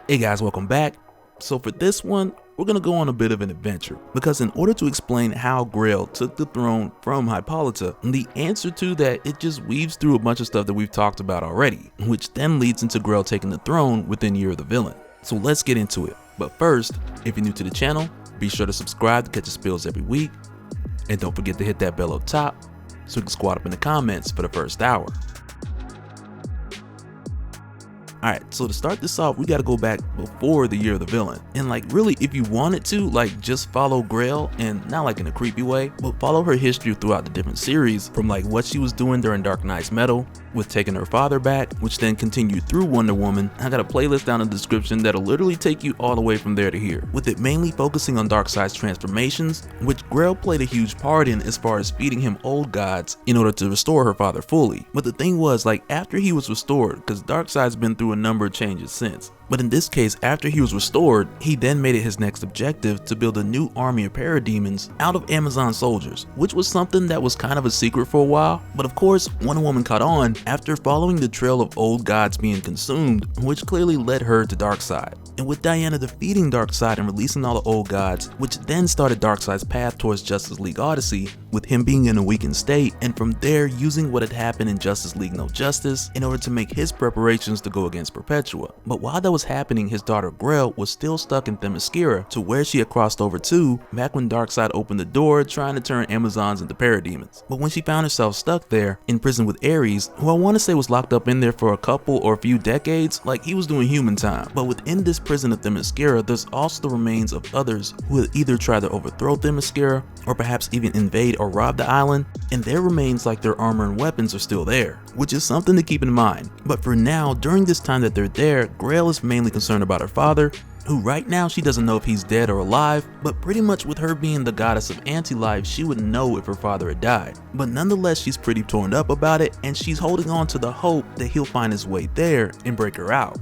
Hey guys, welcome back. So for this one, we're gonna go on a bit of an adventure, because in order to explain how Grail took the throne from Hippolyta, the answer to that, it just weaves through a bunch of stuff that we've talked about already, which then leads into Grail taking the throne within Year of the Villain. So let's get into it. But first, if you're new to the channel, be sure to subscribe to catch the spills every week, and don't forget to hit that bell up top so you can squat up in the comments for the first hour. Alright, so to start this off, we gotta go back before the Year of the Villain. And like really, if you wanted to, like just follow Grail, and not like in a creepy way, but follow her history throughout the different series, from like what she was doing during Dark Knight's Metal, with taking her father back, which then continued through Wonder Woman. I got a playlist down in the description that'll literally take you all the way from there to here, with it mainly focusing on Darkseid's transformations, which Grail played a huge part in as far as feeding him old gods in order to restore her father fully. But the thing was, like after he was restored, because Darkseid's been through a number of changes since, but in this case, after he was restored, he then made it his next objective to build a new army of parademons out of Amazon soldiers, which was something that was kind of a secret for a while. But of course, Wonder Woman caught on after following the trail of old gods being consumed, which clearly led her to Darkseid. And with Diana defeating Darkseid and releasing all the old gods, which then started Darkseid's path towards Justice League Odyssey, with him being in a weakened state, and from there using what had happened in Justice League No Justice in order to make his preparations to go against Perpetua. But while that was happening, his daughter Grail was still stuck in Themyscira, to where she had crossed over to back when Darkseid opened the door trying to turn Amazons into parademons. But when she found herself stuck there, in prison with Ares, who I want to say was locked up in there for a couple or a few decades, like he was doing human time. But within this prison of Themyscira, there's also the remains of others who had either tried to overthrow Themyscira, or perhaps even invade or rob the island, and their remains, like their armor and weapons, are still there, which is something to keep in mind. But for now, during this time that they're there, Grail is mainly concerned about her father, who right now she doesn't know if he's dead or alive, but pretty much with her being the goddess of anti-life, she would know if her father had died. But nonetheless, she's pretty torn up about it, and she's holding on to the hope that he'll find his way there and break her out.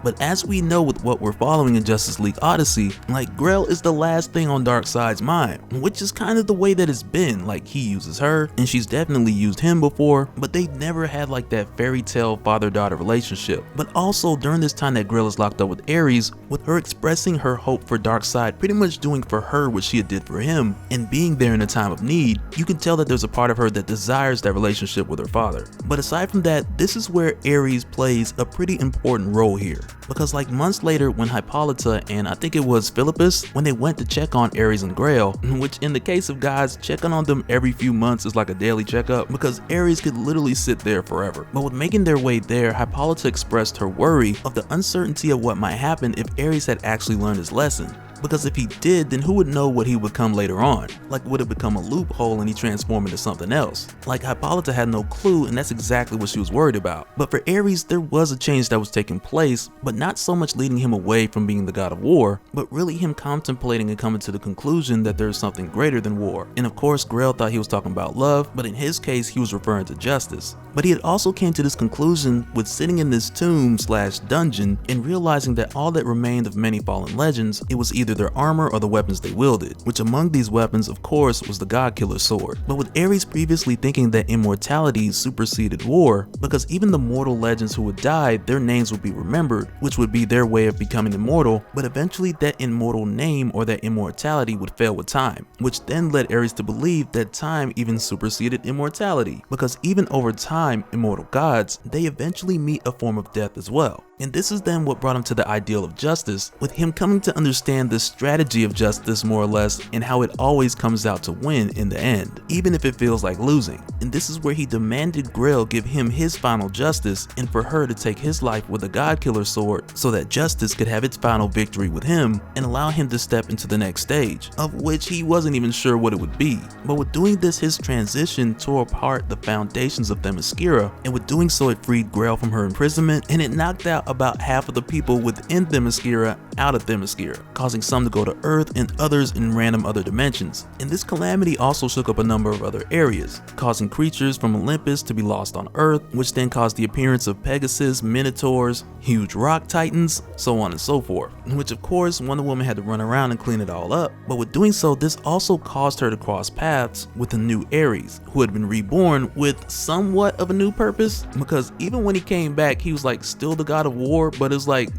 But as we know with what we're following in Justice League Odyssey, like Grail is the last thing on Darkseid's mind, which is kind of the way that it's been. Like he uses her, and she's definitely used him before, but they never had like that fairy tale father-daughter relationship. But also during this time that Grail is locked up with Ares, with her expressing her hope for Darkseid pretty much doing for her what she had did for him, and being there in a time of need, you can tell that there's a part of her that desires that relationship with her father. But aside from that, this is where Ares plays a pretty important role here. Because like months later, when Hippolyta and I think it was Philippus, when they went to check on Ares and Grail, which in the case of guys, checking on them every few months is like a daily checkup, because Ares could literally sit there forever. But with making their way there, Hippolyta expressed her worry of the uncertainty of what might happen if Ares had actually learned his lesson. Because if he did, then who would know what he would become later on? Like would it become a loophole and he transform into something else? Like Hippolyta had no clue, and that's exactly what she was worried about. But for Ares, there was a change that was taking place, but not so much leading him away from being the god of war, but really him contemplating and coming to the conclusion that there's something greater than war. And of course, Grail thought he was talking about love, but in his case, he was referring to justice. But he had also came to this conclusion with sitting in this tomb/dungeon and realizing that all that remained of many fallen legends, it was either their armor or the weapons they wielded, which among these weapons of course was the God-Killer sword. But with Ares previously thinking that immortality superseded war, because even the mortal legends who would die, their names would be remembered, which would be their way of becoming immortal, but eventually that immortal name or that immortality would fail with time, which then led Ares to believe that time even superseded immortality, because even over time, immortal gods, they eventually meet a form of death as well. And this is then what brought him to the ideal of justice, with him coming to understand the strategy of justice more or less, and how it always comes out to win in the end, even if it feels like losing. And this is where he demanded Grail give him his final justice, and for her to take his life with a God-Killer sword, so that justice could have its final victory with him, and allow him to step into the next stage, of which he wasn't even sure what it would be. But with doing this, his transition tore apart the foundations of Themyscira, and with doing so it freed Grail from her imprisonment, and it knocked out about half of the people within Themyscira out of Themyscira, causing some to go to Earth and others in random other dimensions. And this calamity also shook up a number of other areas, causing creatures from Olympus to be lost on Earth, which then caused the appearance of Pegasus, Minotaurs, huge rock titans, so on and so forth, which of course Wonder Woman had to run around and clean it all up. But with doing so, this also caused her to cross paths with a new Ares, who had been reborn with somewhat of a new purpose, because even when he came back, he was like still the god of war, but it's like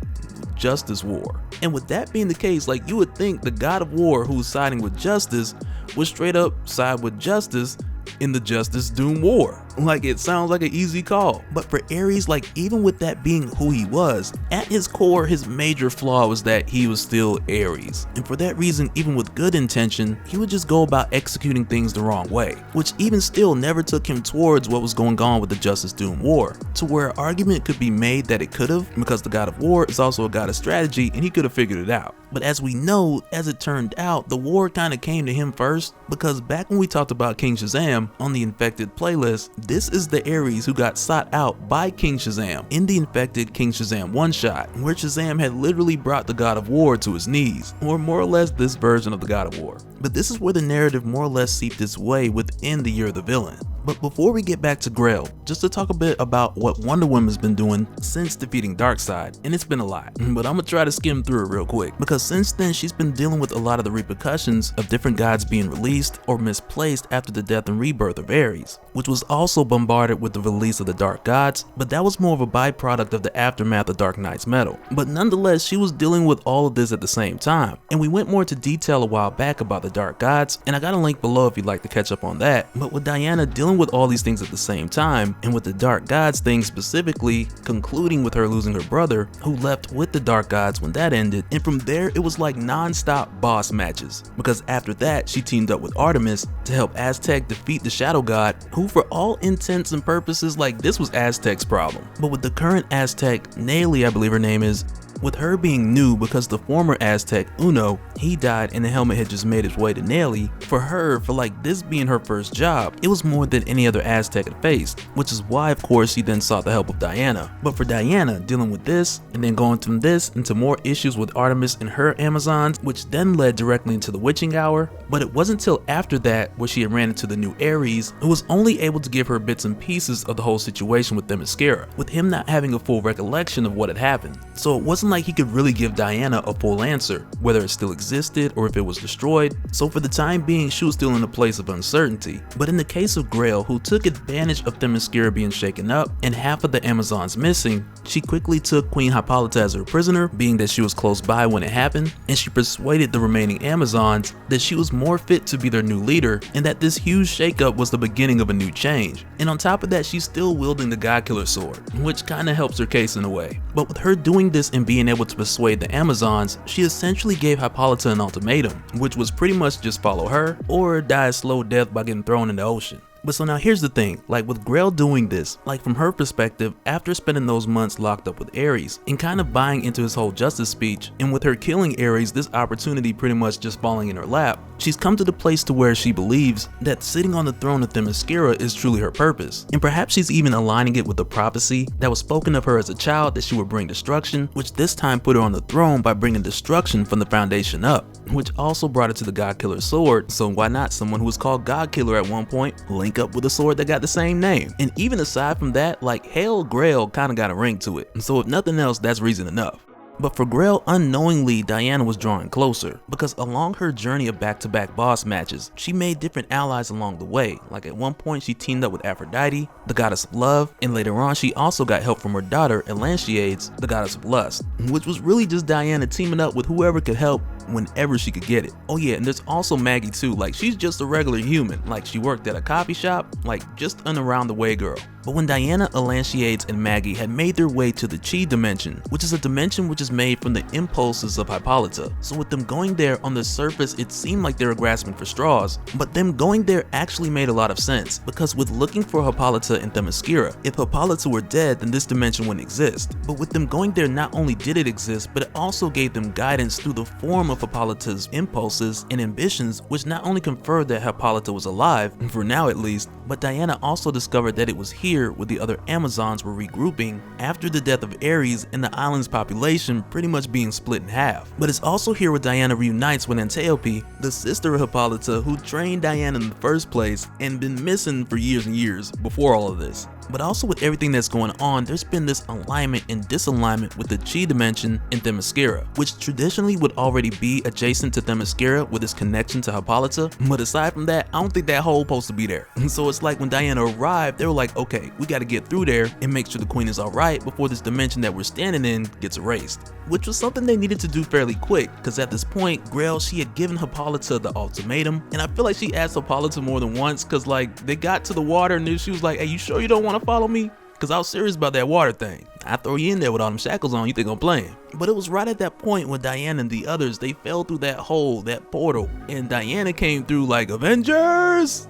Justice War. And with that being the case, like you would think the god of war who's siding with justice would straight up side with justice in the Justice Doom War. Like, it sounds like an easy call. But for Ares, like, even with that being who he was, at his core, his major flaw was that he was still Ares. And for that reason, even with good intention, he would just go about executing things the wrong way, which even still never took him towards what was going on with the Justice Doom War, to where an argument could be made that it could have, because the god of war is also a god of strategy and he could have figured it out. But as we know, as it turned out, the war kind of came to him first, because back when we talked about King Shazam on the Infected playlist, this is the Ares who got sought out by King Shazam in the Infected King Shazam one-shot, where Shazam had literally brought the god of war to his knees, or more or less this version of the god of war. But this is where the narrative more or less seeped its way within the Year of the Villain. But before we get back to Grail, just to talk a bit about what Wonder Woman's been doing since defeating Darkseid, and it's been a lot, but I'm gonna try to skim through it real quick, because since then she's been dealing with a lot of the repercussions of different gods being released or misplaced after the death and rebirth of Ares, which was also bombarded with the release of the Dark Gods, but that was more of a byproduct of the aftermath of Dark Knight's metal. But nonetheless, she was dealing with all of this at the same time, and we went more into detail a while back about the Dark Gods, and I got a link below if you'd like to catch up on that. But with Diana dealing with all these things at the same time, and with the Dark Gods thing specifically concluding with her losing her brother, who left with the Dark Gods when that ended, and from there it was like non-stop boss matches, because after that she teamed up with Artemis to help Aztec defeat the Shadow God, who for all intents and purposes, like, this was Aztec's problem. But with the current Aztec, Nayli I believe her name is, with her being new because the former Aztec, Uno, he died and the helmet had just made its way to Nayli, for her, for like this being her first job, it was more than any other Aztec had faced, which is why of course she then sought the help of Diana. But for Diana, dealing with this, and then going from this into more issues with Artemis and her Amazons, which then led directly into the Witching Hour, but it wasn't until after that where she had ran into the new Ares, who was only able to give her bits and pieces of the whole situation with Themyscira, with him not having a full recollection of what had happened. So it wasn't like he could really give Diana a full answer, whether it still existed or if it was destroyed, so for the time being she was still in a place of uncertainty. But in the case of Grail, who took advantage of Themyscira being shaken up and half of the Amazons missing, she quickly took Queen Hippolyta as her prisoner, being that she was close by when it happened, and she persuaded the remaining Amazons that she was more fit to be their new leader and that this huge shakeup was the beginning of a new change. And on top of that, she's still wielding the Godkiller sword, which kinda helps her case in a way. But with her doing this and being able to persuade the Amazons, she essentially gave Hippolyta an ultimatum, which was pretty much just follow her or die a slow death by getting thrown in the ocean. But so now here's the thing, like with Grail doing this, like from her perspective, after spending those months locked up with Ares and kind of buying into his whole justice speech, and with her killing Ares, this opportunity pretty much just falling in her lap, she's come to the place to where she believes that sitting on the throne of Themyscira is truly her purpose. And perhaps she's even aligning it with the prophecy that was spoken of her as a child that she would bring destruction, which this time put her on the throne by bringing destruction from the foundation up, which also brought her to the Godkiller sword, so why not someone who was called Godkiller at one point link up with a sword that got the same name? And even aside from that, like Hail Grail kinda got a ring to it, so if nothing else, that's reason enough. But for Grail, unknowingly, Diana was drawing closer, because along her journey of back-to-back boss matches, she made different allies along the way. Like at one point she teamed up with Aphrodite, the goddess of love, and later on she also got help from her daughter, Elantiades, the goddess of lust, which was really just Diana teaming up with whoever could help whenever she could get it. Oh yeah, and there's also Maggie too, like she's just a regular human, like she worked at a coffee shop, like just an around the way girl. But when Diana, Elantiades, and Maggie had made their way to the Chi dimension, which is a dimension which is made from the impulses of Hippolyta, so with them going there, on the surface it seemed like they were grasping for straws, but them going there actually made a lot of sense, because with looking for Hippolyta and Themyscira, if Hippolyta were dead then this dimension wouldn't exist. But with them going there, not only did it exist, but it also gave them guidance through the form of Hippolyta's impulses and ambitions, which not only conferred that Hippolyta was alive, for now at least, but Diana also discovered that it was here where the other Amazons were regrouping after the death of Ares and the island's population pretty much being split in half. But it's also here where Diana reunites with Antiope, the sister of Hippolyta who trained Diana in the first place and been missing for years and years before all of this. But also with everything that's going on, there's been this alignment and disalignment with the Chi dimension in Themyscira, which traditionally would already be adjacent to Themyscira with its connection to Hippolyta. But aside from that, I don't think that hole supposed to be there. So it's like when Diana arrived, they were like, okay, we got to get through there and make sure the queen is all right before this dimension that we're standing in gets erased. Which was something they needed to do fairly quick, because at this point, Grail, she had given Hippolyta the ultimatum, and I feel like she asked Hippolyta more than once, because like they got to the water and then she was like, hey, you sure you don't want to follow me? Because I was serious about that water thing. I throw you in there with all them shackles on, you think I'm playing. But it was right at that point when Diana and the others, they fell through that hole, that portal, and Diana came through like, Avengers!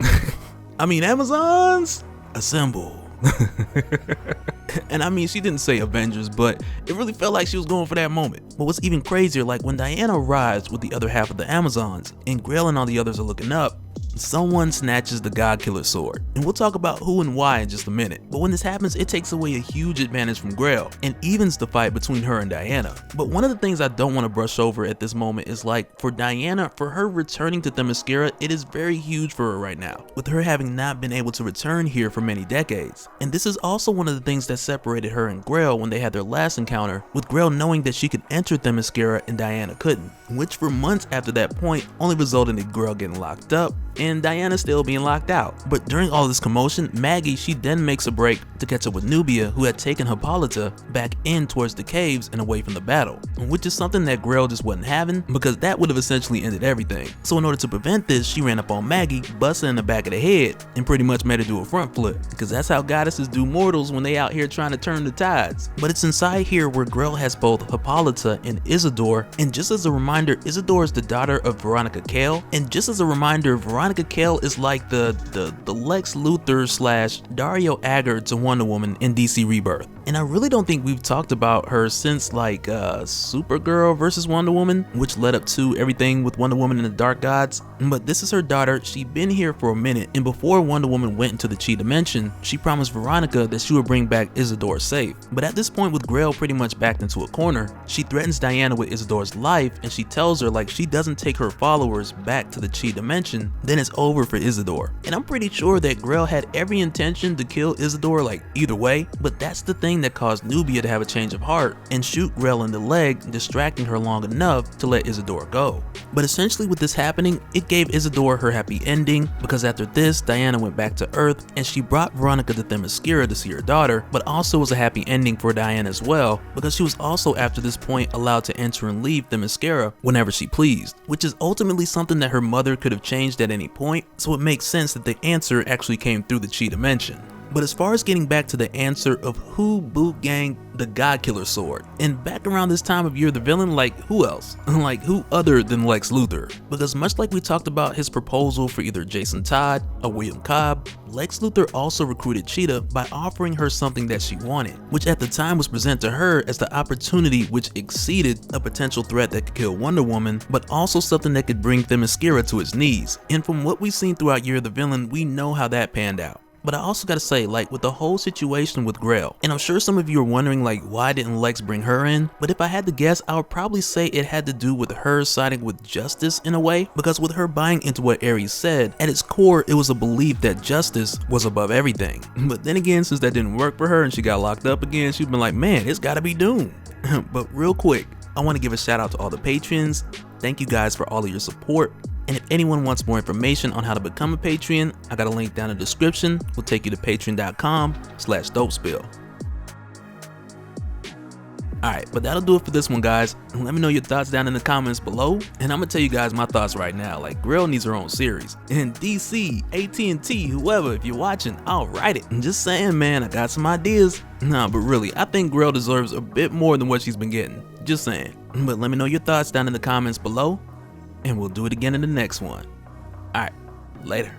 I mean, Amazons, assemble. And I mean, she didn't say Avengers, but it really felt like she was going for that moment. But what's even crazier, like when Diana arrives with the other half of the Amazons and Grail and all the others are looking up, someone snatches the God Killer sword. And we'll talk about who and why in just a minute. But when this happens, it takes away a huge advantage from Grail and evens the fight between her and Diana. But one of the things I don't want to brush over at this moment is like for Diana, for her returning to Themyscira, it is very huge for her right now, with her having not been able to return here for many decades. And this is also one of the things that separated her and Grail when they had their last encounter, with Grail knowing that she could enter Themyscira and Diana couldn't, which for months after that point only resulted in Grail getting locked up and Diana still being locked out. But during all this commotion, Maggie, she then makes a break to catch up with Nubia, who had taken Hippolyta back in towards the caves and away from the battle, which is something that Grail just wasn't having, because that would have essentially ended everything. So in order to prevent this, she ran up on Maggie, busted in the back of the head, and pretty much made her do a front flip, because that's how goddesses do mortals when they out here trying to turn the tides. But it's inside here where Grail has both Hippolyta and Isidore, and just as a reminder, Isidore is the daughter of Veronica Cale, and just as a reminder, Veronica Cale is like the Lex Luthor slash Dario Agger to Wonder Woman in DC Rebirth. And I really don't think we've talked about her since like Supergirl versus Wonder Woman, which led up to everything with Wonder Woman and the Dark Gods. But this is her daughter. She'd been here for a minute, and before Wonder Woman went into the Chi dimension, she promised Veronica that she would bring back Isidore safe. But at this point, with Grail pretty much backed into a corner, she threatens Diana with Isidore's life, and she tells her like she doesn't take her followers back to the Chi dimension, then it's over for Isidore. And I'm pretty sure that Grail had every intention to kill Isidore like either way, but that's the thing that caused Nubia to have a change of heart and shoot Grail in the leg, distracting her long enough to let Isidore go. But essentially with this happening, it gave Isidore her happy ending, because after this, Diana went back to Earth and she brought Veronica to Themyscira to see her daughter, but also was a happy ending for Diana as well, because she was also after this point allowed to enter and leave Themyscira whenever she pleased, which is ultimately something that her mother could have changed at any point, so it makes sense that the answer actually came through the Chi dimension. But as far as getting back to the answer of who boot gang the God Killer sword, and back around this time of Year of the Villain, like who else? Like who other than Lex Luthor? Because much like we talked about his proposal for either Jason Todd or William Cobb, Lex Luthor also recruited Cheetah by offering her something that she wanted, which at the time was presented to her as the opportunity which exceeded a potential threat that could kill Wonder Woman, but also something that could bring Themyscira to its knees. And from what we've seen throughout Year of the Villain, we know how that panned out. But I also gotta say, like with the whole situation with Grail, and I'm sure some of you are wondering like why didn't Lex bring her in, but if I had to guess, I would probably say it had to do with her siding with justice in a way, because with her buying into what Ares said, at its core it was a belief that justice was above everything. But then again, since that didn't work for her and she got locked up again, she's been like, man, it's gotta be Doom. But real quick, I want to give a shout out to all the patrons. Thank you guys for all of your support. And if anyone wants more information on how to become a Patreon, I got a link down in the description. We'll take you to patreon.com/DopeSpill. Alright, but that'll do it for this one, guys. Let me know your thoughts down in the comments below, and I'm gonna tell you guys my thoughts right now. Like, Grail needs her own series. And DC, AT&T, whoever, if you're watching, I'll write it. I'm just saying, man, I got some ideas. Nah, but really, I think Grail deserves a bit more than what she's been getting. Just saying. But let me know your thoughts down in the comments below, and we'll do it again in the next one. Alright, later.